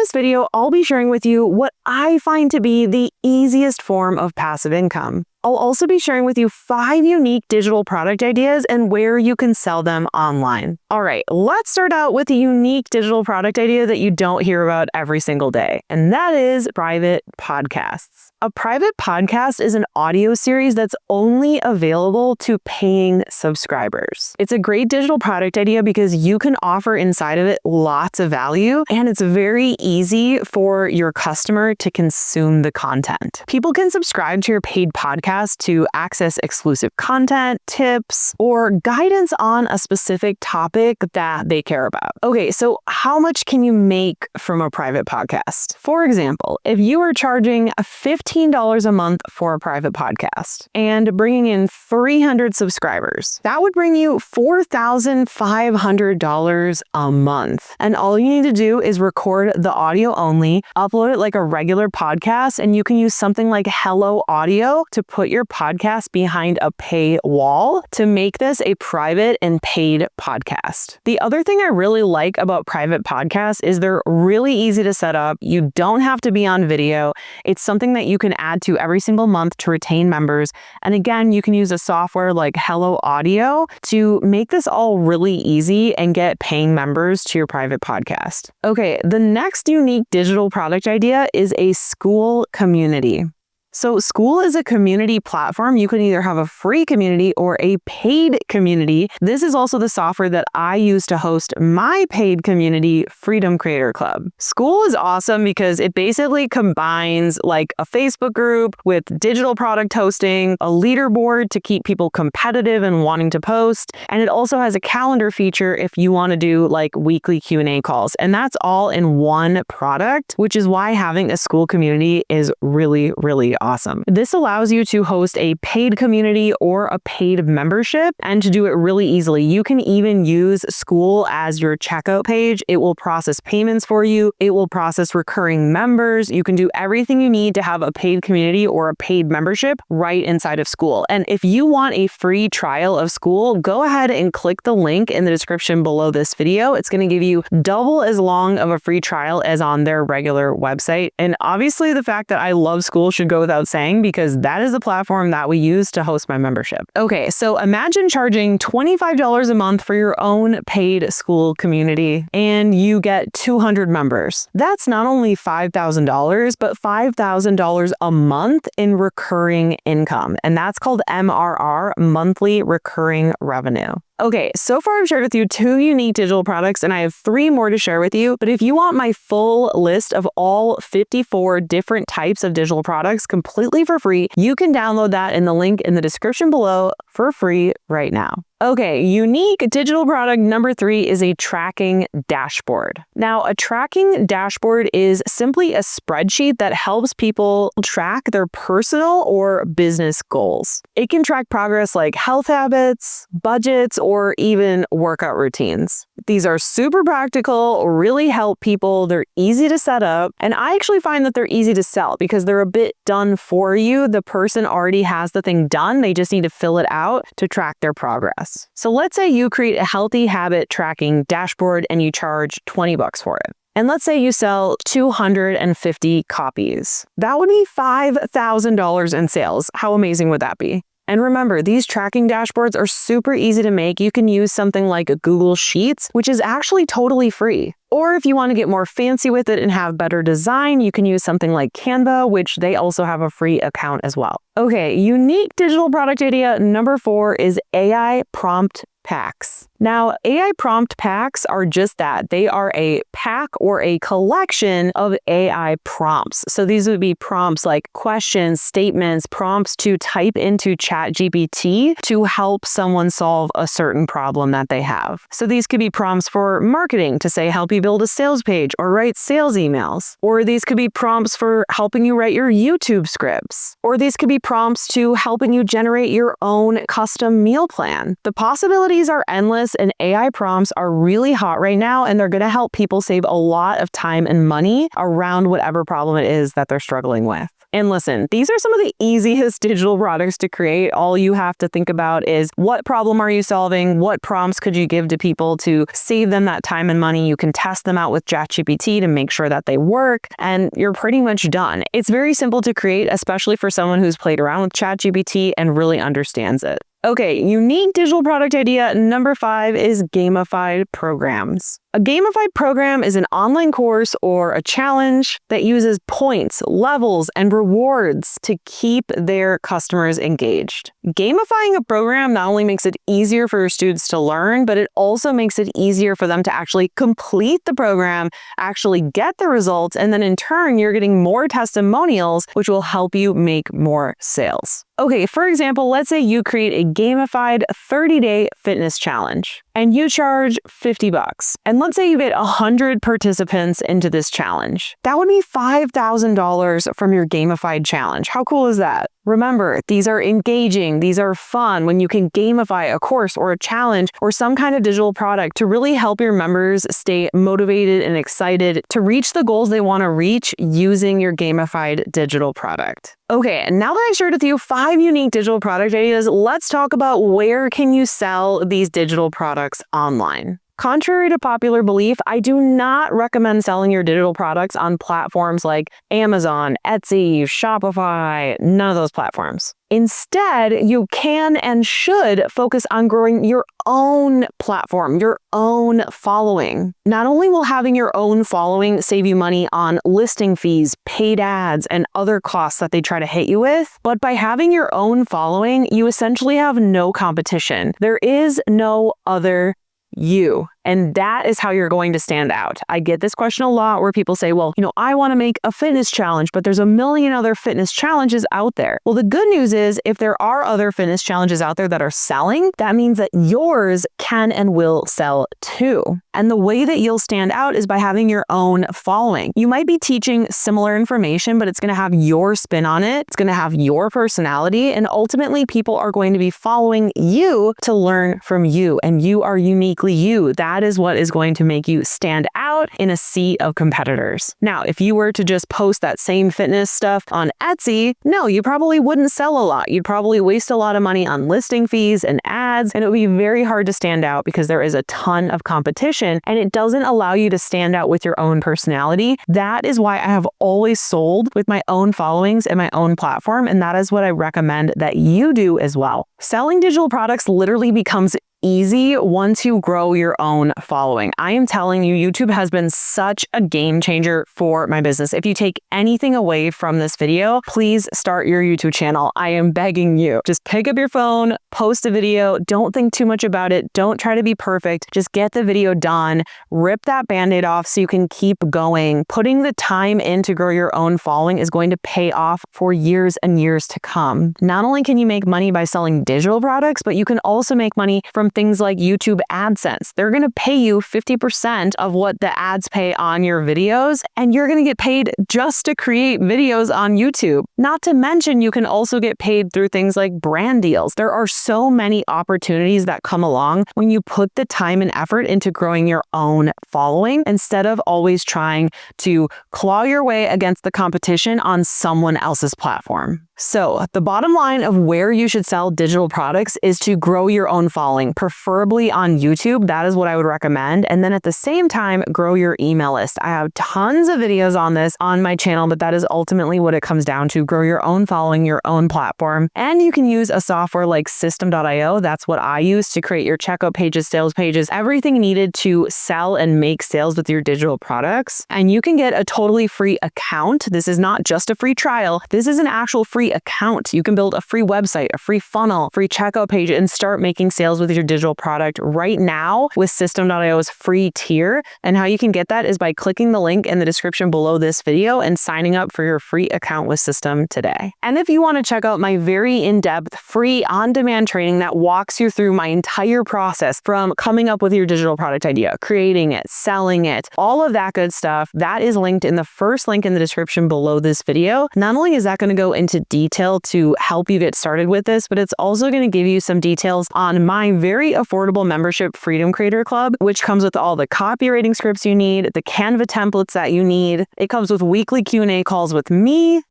this video, I'll be sharing with you what I find to be the easiest form of passive income. I'll also be sharing with you 5 unique digital product ideas and where you can sell them online. All right, let's start out with a unique digital product idea that you don't hear about every single day, and that is private podcasts. A private podcast is an audio series that's only available to paying subscribers. It's a great digital product idea because you can offer inside of it lots of value, and it's very easy for your customer to consume the content. People can subscribe to your paid podcast to access exclusive content, tips, or guidance on a specific topic that they care about. Okay, so how much can you make from a private podcast? For example, if you are charging $15 a month for a private podcast and bringing in 300 subscribers, that would bring you $4,500 a month. And all you need to do is record the audio only, upload it like a regular podcast, and you can use something like Hello Audio to put your podcast behind a paywall to make this a private and paid podcast. The other thing I really like about private podcasts is they're really easy to set up. You don't have to be on video. It's something that you can add to every single month to retain members. And again, you can use a software like Hello Audio to make this all really easy and get paying members to your private podcast. Okay, the next unique digital product idea is a school community. So School is a community platform. You can either have a free community or a paid community. This is also the software that I use to host my paid community, Freedom Creator Club. School is awesome because it basically combines like a Facebook group with digital product hosting, a leaderboard to keep people competitive and wanting to post, and it also has a calendar feature if you want to do like weekly Q&A calls. And that's all in one product, which is why having a school community is really, really awesome. This allows you to host a paid community or a paid membership and to do it really easily. You can even use School as your checkout page. It will process payments for you. It will process recurring members. You can do everything you need to have a paid community or a paid membership right inside of School. And if you want a free trial of School, go ahead and click the link in the description below this video. It's going to give you double as long of a free trial as on their regular website. And obviously the fact that I love School should go without saying because that is the platform that we use to host my membership. Okay, so imagine charging $25 a month for your own paid School community and you get 200 members. That's not only $5,000, but $5,000 a month in recurring income. And that's called MRR, monthly recurring revenue. Okay, so far I've shared with you 2 unique digital products and I have 3 more to share with you. But if you want my full list of all 54 different types of digital products completely for free, you can download that in the link in the description below for free right now. Okay, unique digital product number 3 is a tracking dashboard. Now, a tracking dashboard is simply a spreadsheet that helps people track their personal or business goals. It can track progress like health habits, budgets, or even workout routines. These are super practical, really help people. They're easy to set up, and I actually find that they're easy to sell because they're a bit done for you. The person already has the thing done. They just need to fill it out to track their progress. So let's say you create a healthy habit tracking dashboard and you charge $20 for it. And let's say you sell 250 copies. That would be $5,000 in sales. How amazing would that be? And remember, these tracking dashboards are super easy to make. You can use something like Google Sheets, which is actually totally free. Or if you want to get more fancy with it and have better design, you can use something like Canva, which they also have a free account as well. Okay, unique digital product idea number 4 is AI prompt packs. Now, AI prompt packs are just that. They are a pack or a collection of AI prompts. So these would be prompts like questions, statements, prompts to type into ChatGPT to help someone solve a certain problem that they have. So these could be prompts for marketing to say, help you build a sales page or write sales emails. Or these could be prompts for helping you write your YouTube scripts. Or these could be prompts to helping you generate your own custom meal plan. The possibilities are endless. effortless and AI prompts are really hot right now, and they're going to help people save a lot of time and money around whatever problem it is that they're struggling with. And listen, these are some of the easiest digital products to create. All you have to think about is what problem are you solving? What prompts could you give to people to save them that time and money? You can test them out with ChatGPT to make sure that they work, and you're pretty much done. It's very simple to create, especially for someone who's played around with ChatGPT and really understands it. Okay, unique digital product idea number 5 is gamified programs. A gamified program is an online course or a challenge that uses points, levels, and rewards to keep their customers engaged. Gamifying a program not only makes it easier for your students to learn, but it also makes it easier for them to actually complete the program, actually get the results, and then in turn, you're getting more testimonials, which will help you make more sales. Okay, for example, let's say you create a gamified 30-day fitness challenge and you charge $50. And let's say you get 100 participants into this challenge. That would be $5,000 from your gamified challenge. How cool is that? Remember, these are engaging, these are fun when you can gamify a course or a challenge or some kind of digital product to really help your members stay motivated and excited to reach the goals they want to reach using your gamified digital product. Okay, and now that I've shared with you 5 unique digital product ideas, let's talk about where can you sell these digital products online. Contrary to popular belief, I do not recommend selling your digital products on platforms like Amazon, Etsy, Shopify, none of those platforms. Instead, you can and should focus on growing your own platform, your own following. Not only will having your own following save you money on listing fees, paid ads, and other costs that they try to hit you with, but by having your own following, you essentially have no competition. There is no other you. And that is how you're going to stand out. I get this question a lot where people say, well, I want to make a fitness challenge, but there's a million other fitness challenges out there. Well, the good news is if there are other fitness challenges out there that are selling, that means that yours can and will sell too. And the way that you'll stand out is by having your own following. You might be teaching similar information, but it's going to have your spin on it. It's going to have your personality. And ultimately, people are going to be following you to learn from you. And you are uniquely you. That is what is going to make you stand out in a sea of competitors. Now, if you were to just post that same fitness stuff on Etsy, no, you probably wouldn't sell a lot. You'd probably waste a lot of money on listing fees and ads, and it would be very hard to stand out because there is a ton of competition and it doesn't allow you to stand out with your own personality. That is why I have always sold with my own followings and my own platform, and that is what I recommend that you do as well. Selling digital products literally becomes easy once you grow your own following. I am telling you, YouTube has been such a game changer for my business. If you take anything away from this video, please start your YouTube channel. I am begging you. Just pick up your phone, post a video. Don't think too much about it. Don't try to be perfect. Just get the video done. Rip that Band-Aid off so you can keep going. Putting the time in to grow your own following is going to pay off for years and years to come. Not only can you make money by selling digital products, but you can also make money from things like YouTube AdSense. They're going to pay you 50% of what the ads pay on your videos, and you're going to get paid just to create videos on YouTube. Not to mention, you can also get paid through things like brand deals. There are so many opportunities that come along when you put the time and effort into growing your own following instead of always trying to claw your way against the competition on someone else's platform. So the bottom line of where you should sell digital products is to grow your own following, preferably on YouTube. That is what I would recommend. And then at the same time, grow your email list. I have tons of videos on this on my channel, but that is ultimately what it comes down to. Grow your own following, your own platform. And you can use a software like System.io. That's what I use to create your checkout pages, sales pages, everything needed to sell and make sales with your digital products. And you can get a totally free account. This is not just a free trial. This is an actual free account. You can build a free website, a free funnel, free checkout page, and start making sales with your digital product right now with System.io's free tier. And how you can get that is by clicking the link in the description below this video and signing up for your free account with System today. And if you want to check out my very in-depth, free, on-demand training that walks you through my entire process from coming up with your digital product idea, creating it, selling it, all of that good stuff, that is linked in the first link in the description below this video. Not only is that going to go into detail to help you get started with this, but it's also going to give you some details on my very affordable membership Freedom Creator Club, which comes with all the copywriting scripts you need, the Canva templates that you need. It comes with weekly Q&A calls with me.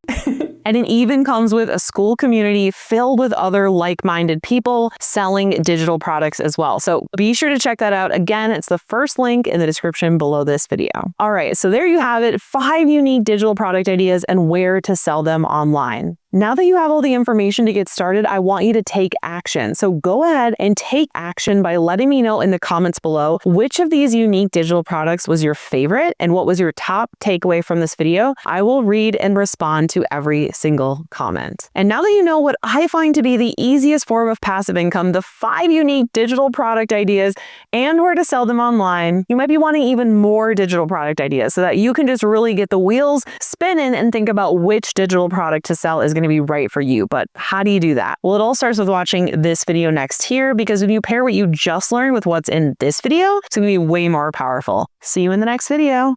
And it even comes with a school community filled with other like-minded people selling digital products as well. So be sure to check that out. Again, it's the first link in the description below this video. All right, so there you have it, 5 unique digital product ideas and where to sell them online. Now that you have all the information to get started, I want you to take action. So go ahead and take action by letting me know in the comments below which of these unique digital products was your favorite and what was your top takeaway from this video. I will read and respond to every single comment. And now that you know what I find to be the easiest form of passive income, the 5 unique digital product ideas and where to sell them online, you might be wanting even more digital product ideas so that you can just really get the wheels spinning and think about which digital product to sell is going to be right for you. But how do you do that? Well, it all starts with watching this video next here, because when you pair what you just learned with what's in this video, it's going to be way more powerful. See you in the next video.